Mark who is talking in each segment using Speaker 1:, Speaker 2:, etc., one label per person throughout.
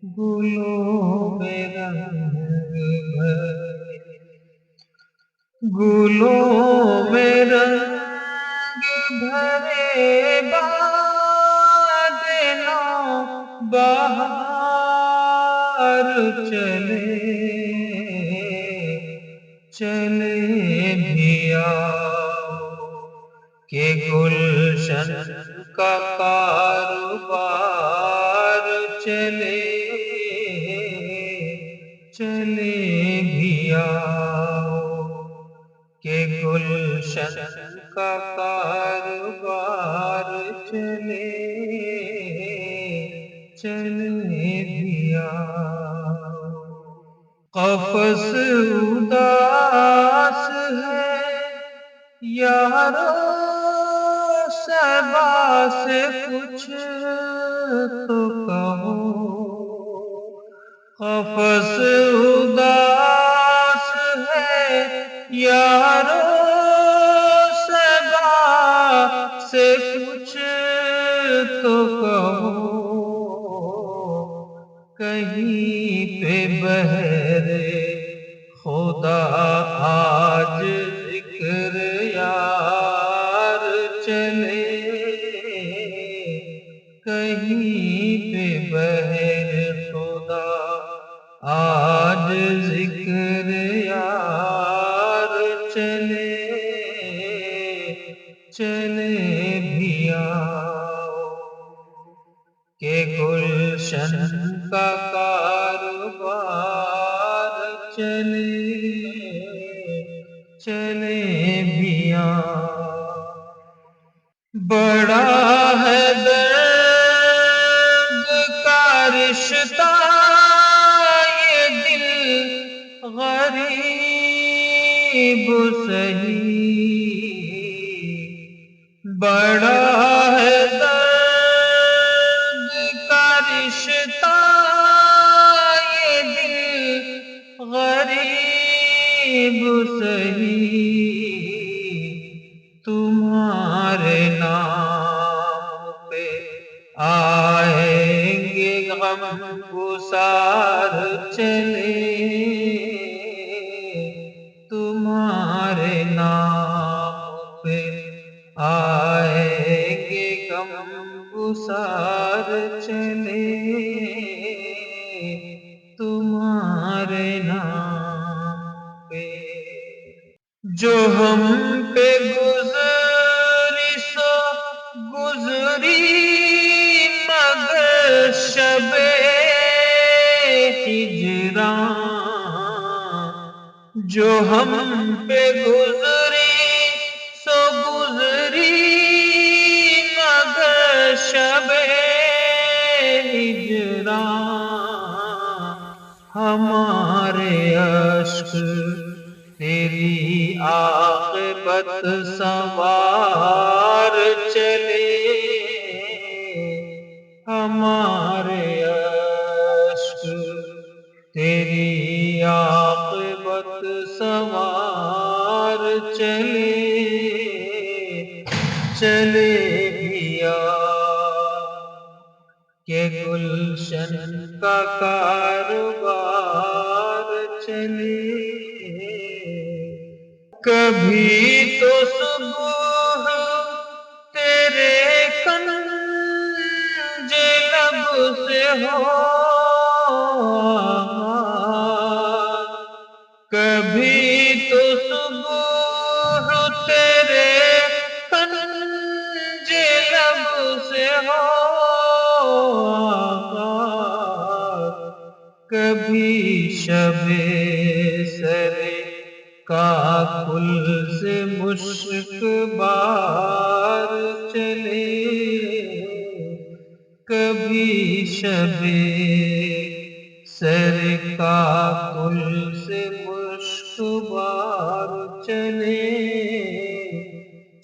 Speaker 1: گلوں میں رنگ بھرے، گلوں میں رنگ بھرے، باد نو بہار چلے، چلے بھی آؤ کہ گلشن کا کاروبار چلے، چلے بھی آؤ کہ گلشن کا کاروبار چلے، چلے بھی آؤ۔ قفس اداس ہے یارو، صبا سے کچھ تو کہو، قفس اداس ہے یارو، صبا سے کچھ تو کہو، کہیں پہ بہر خدا آج ذکر یار چلے، کہیں پہ بہر خدا آج ذکر یار چلے، چلے بھی آؤ کہ گلشن کا کاروبار چلے، چلے بھی آؤ۔ بڑا ہے درد کا رشتہ یہ دل غریب سہی، بڑا ہے درد کا رشتہ یہ دل غریب سہی، تمہارے نام پہ آئیں گے غم گسار چلے، تمہارے نام پہ آئیں گے غم گسار چلے، تمہارے نام پہ جو ہم پہ گزری سو گزری، مگر شب ہجراں، جو ہم پہ گزری سو گزری، مگر شب ہجراں، ہمارے اشک تیری عاقبت سنوار چلے، ہمارے اشک تیری عاقبت سنوار چلے، چلے بھی آؤ کہ گلشن کا کاروبار چلے، کبھی تو صبح تیرے کنج لب سے ہو آغاز، کبھی تو صبح تیرے کنج لب سے ہو آغاز، کبھی شب سرے کاکل سے مشک بار چلے، کبھی شب سر کاکل سے مشک بار چلے،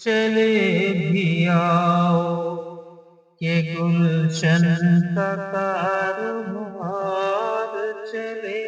Speaker 1: چلے بھی آؤ کہ گلشن کا کاروبار چلے۔